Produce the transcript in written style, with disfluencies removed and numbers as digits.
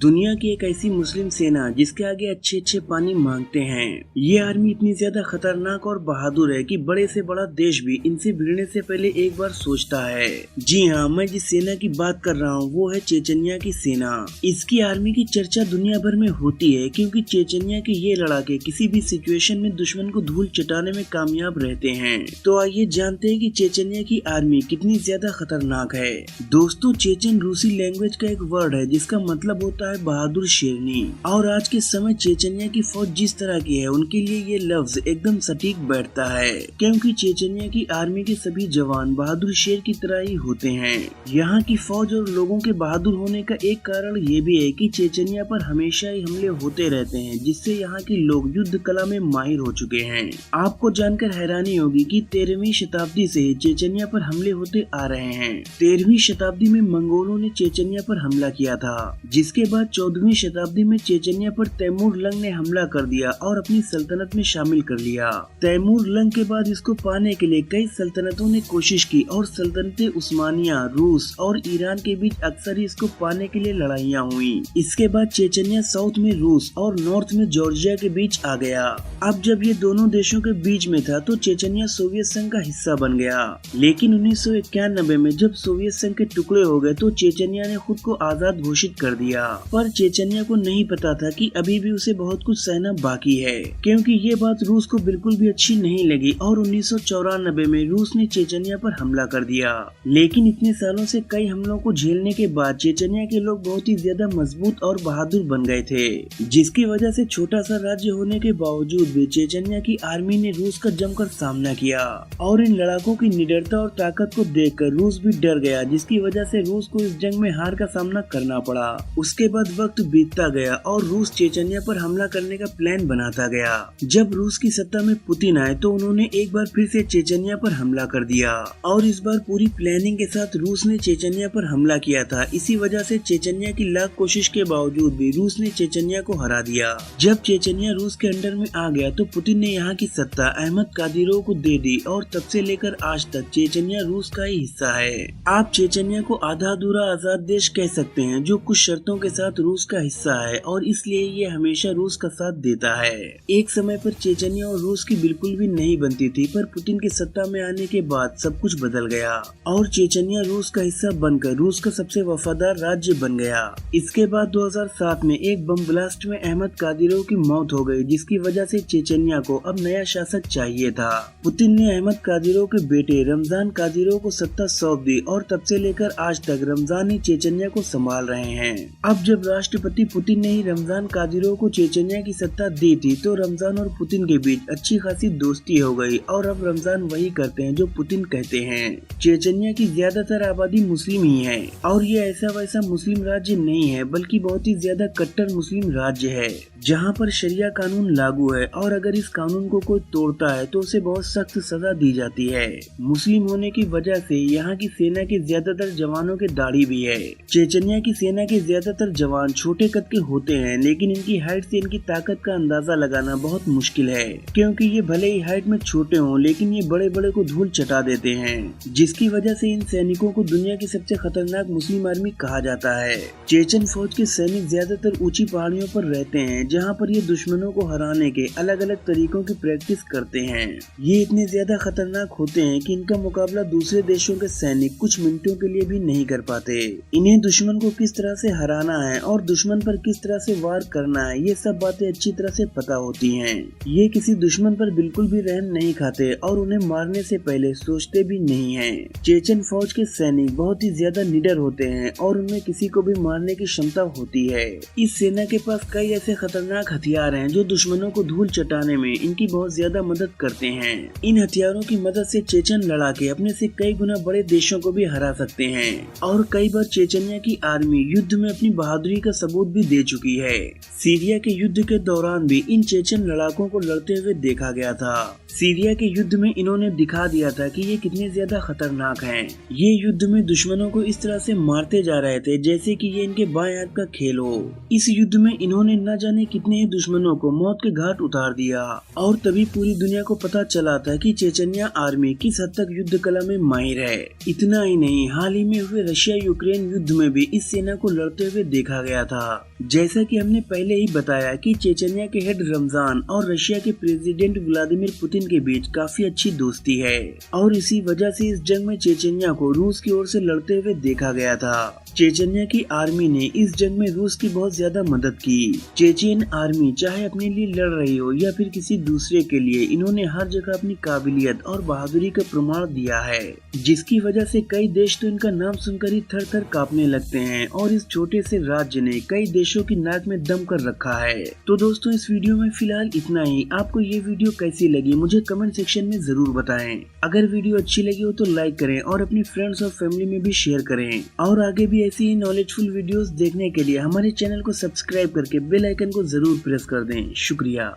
दुनिया की एक ऐसी मुस्लिम सेना जिसके आगे अच्छे अच्छे पानी मांगते हैं। ये आर्मी इतनी ज्यादा खतरनाक और बहादुर है कि बड़े से बड़ा देश भी इनसे भिड़ने से पहले एक बार सोचता है। जी हाँ, मैं जिस सेना की बात कर रहा हूँ वो है चेचनिया की सेना। इसकी आर्मी की चर्चा दुनिया भर में होती है क्योंकि चेचनिया के ये लड़ाके किसी भी सिचुएशन में दुश्मन को धूल चटाने में कामयाब रहते हैं। तो आइए जानते हैं कि चेचनिया की आर्मी कितनी ज्यादा खतरनाक है। दोस्तों, चेचन रूसी लैंग्वेज का एक वर्ड है जिसका मतलब होता है बहादुर शेरनी। और आज के समय चेचनिया की फौज जिस तरह की है उनके लिए ये लफ्ज एकदम सटीक बैठता है क्योंकि चेचनिया की आर्मी के सभी जवान बहादुर शेर की तरह ही होते हैं। यहाँ की फौज और लोगों के बहादुर होने का एक कारण ये भी है कि चेचनिया पर हमेशा ही हमले होते रहते हैं जिससे यहाँ के लोग युद्ध कला में माहिर हो चुके हैं। आपको जानकर हैरानी होगी कि 13वीं शताब्दी से चेचनिया पर हमले होते आ रहे हैं। 13वीं शताब्दी में मंगोलों ने चेचनिया पर हमला किया था, जिसके बाद 14वीं शताब्दी में चेचनिया पर तैमूर लंग ने हमला कर दिया और अपनी सल्तनत में शामिल कर लिया। तैमूर लंग के बाद इसको पाने के लिए कई सल्तनतों ने कोशिश की और सल्तनते उस्मानिया, रूस और ईरान के बीच अक्सर ही इसको पाने के लिए लड़ाइयाँ हुई। इसके बाद चेचनिया साउथ में रूस और नॉर्थ में जॉर्जिया के बीच आ गया। अब जब ये दोनों देशों के बीच में था तो चेचनिया सोवियत संघ का हिस्सा बन गया। लेकिन 1991 में जब सोवियत संघ के टुकड़े हो गए तो चेचनिया ने खुद को आजाद घोषित कर दिया। पर चेचनिया को नहीं पता था कि अभी भी उसे बहुत कुछ सहना बाकी है, क्योंकि ये बात रूस को बिल्कुल भी अच्छी नहीं लगी और 1994 में रूस ने चेचनिया पर हमला कर दिया। लेकिन इतने सालों से कई हमलों को झेलने के बाद चेचनिया के लोग बहुत ही ज्यादा मजबूत और बहादुर बन गए थे, जिसकी वजह से छोटा सा राज्य होने के बावजूद भी चेचनिया की आर्मी ने रूस का जमकर सामना किया। और इन लड़ाकों की निडरता और ताकत को देखकर रूस भी डर गया, जिसकी वजह से रूस को इस जंग में हार का सामना करना पड़ा। उसके बाद वक्त बीतता गया और रूस चेचनिया पर हमला करने का प्लान बनाता गया। जब रूस की सत्ता में पुतिन आए तो उन्होंने एक बार फिर से चेचनिया पर हमला कर दिया और इस बार पूरी प्लानिंग के साथ रूस ने चेचनिया पर हमला किया था। इसी वजह से चेचनिया की लाख कोशिश के बावजूद भी रूस ने चेचनिया को हरा दिया। जब चेचनिया रूस के अंडर में आ गया तो पुतिन ने यहाँ की सत्ता अहमद कादिरोव को दे दी और तब से लेकर आज तक चेचनिया रूस का ही हिस्सा है। आप चेचनिया को आधा अधूरा आजाद देश कह सकते हैं जो कुछ शर्तों के साथ रूस का हिस्सा है और इसलिए ये हमेशा रूस का साथ देता है। एक समय पर चेचनिया और रूस की बिल्कुल भी नहीं बनती थी, पर पुतिन की सत्ता में आने के बाद सब कुछ बदल गया और चेचनिया रूस का हिस्सा बनकर रूस का सबसे वफादार राज्य बन गया। इसके बाद 2007 में एक बम ब्लास्ट में अहमद कादिरोव की मौत हो गई, जिसकी वजह से चेचनिया को अब नया शासक चाहिए था। पुतिन ने अहमद कादिरोव के बेटे रमजान कादिरोव को सत्ता सौंप दी और तब से लेकर आज तक रमजान ही चेचनिया को संभाल रहे हैं। अब जब राष्ट्रपति पुतिन ने ही रमजान कादिरोव को चेचनिया की सत्ता दी थी तो रमजान और पुतिन के बीच अच्छी खासी दोस्ती हो गई और अब रमजान वही करते हैं जो पुतिन कहते हैं। चेचनिया की ज्यादातर आबादी मुस्लिम ही है और ये ऐसा वैसा मुस्लिम राज्य नहीं है, बल्कि बहुत ही ज्यादा कट्टर मुस्लिम राज्य है जहाँ पर शरिया कानून लागू है और अगर इस कानून को कोई तोड़ता है तो उसे बहुत सख्त सजा दी जाती है। मुस्लिम होने की वजह से यहाँ की सेना के ज्यादातर जवानों के दाढ़ी भी है। चेचनिया की सेना के ज्यादातर जवान छोटे कद के होते हैं, लेकिन इनकी हाइट से इनकी ताकत का अंदाजा लगाना बहुत मुश्किल है क्योंकि ये भले ही हाइट में छोटे हों लेकिन ये बड़े बड़े को धूल चटा देते हैं, जिसकी वजह से इन सैनिकों को दुनिया की सबसे खतरनाक मुस्लिम आर्मी कहा जाता है। चेचन फौज के सैनिक ज्यादातर ऊंची पहाड़ियों पर रहते हैं जहाँ पर ये दुश्मनों को हराने के अलग अलग तरीकों की प्रैक्टिस करते हैं। ये इतने ज्यादा खतरनाक होते हैं कि इनका मुकाबला दूसरे देशों के सैनिक कुछ मिनटों के लिए भी नहीं कर पाते। इन्हें दुश्मन को किस तरह से हराना है और दुश्मन पर किस तरह से वार करना है ये सब बातें अच्छी तरह से पता होती हैं। ये किसी दुश्मन पर बिल्कुल भी रहम नहीं खाते और उन्हें मारने से पहले सोचते भी नहीं हैं। चेचन फौज के सैनिक बहुत ही ज्यादा निडर होते हैं और उनमें किसी को भी मारने की क्षमता होती है। इस सेना के पास कई ऐसे खतरनाक हथियार हैं जो दुश्मनों को धूल चटाने में इनकी बहुत ज्यादा मदद करते हैं। इन हथियारों की मदद से चेचन लड़ाके अपने से कई गुना बड़े देशों को भी हरा सकते हैं और कई बार चेचनिया की आर्मी युद्ध में अपनी बहादुरी का सबूत भी दे चुकी है। सीरिया के युद्ध के दौरान भी इन चेचन लड़ाकों को लड़ते हुए देखा गया था। सीरिया के युद्ध में इन्होंने दिखा दिया था कि ये कितने ज्यादा खतरनाक हैं। ये युद्ध में दुश्मनों को इस तरह से मारते जा रहे थे जैसे कि ये इनके बाएं हाथ का खेल हो। इस युद्ध में इन्होंने न जाने कितने ही दुश्मनों को मौत के घाट उतार दिया। और तभी पूरी दुनिया को पता चला था कि चेचन्या आर्मी किस हद तक युद्ध कला में माहिर है। इतना ही नहीं, हाल ही में हुए रशिया यूक्रेन युद्ध में भी इस सेना को लड़ते हुए देखा गया था। जैसा कि हमने पहले ही बताया कि चेचन्या के हेड रमजान और रशिया के प्रेसिडेंट व्लादिमीर पुतिन के बीच काफी अच्छी दोस्ती है और इसी वजह से इस जंग में चेचन्या को रूस की ओर से लड़ते हुए देखा गया था। चेचन्या की आर्मी ने इस जंग में रूस की बहुत ज्यादा मदद की। चेचेन आर्मी चाहे अपने लिए लड़ रही हो या फिर किसी दूसरे के लिए, इन्होंने हर जगह अपनी काबिलियत और बहादुरी का प्रमाण दिया है, जिसकी वजह से कई देश तो इनका नाम सुनकर ही थर थर कांपने लगते हैं और इस छोटे से राज्य ने कई देशों की नाक में दम कर रखा है। तो दोस्तों, इस वीडियो में फिलहाल इतना ही। आपको ये वीडियो कैसी लगी मुझे कमेंट सेक्शन में जरूर बताएं। अगर वीडियो अच्छी लगी हो तो लाइक करें और अपनी फ्रेंड्स और फैमिली में भी शेयर करें। और आगे भी ऐसी ही नॉलेजफुल वीडियोस देखने के लिए हमारे चैनल को सब्सक्राइब करके बेल आइकन को जरूर प्रेस कर दें। शुक्रिया।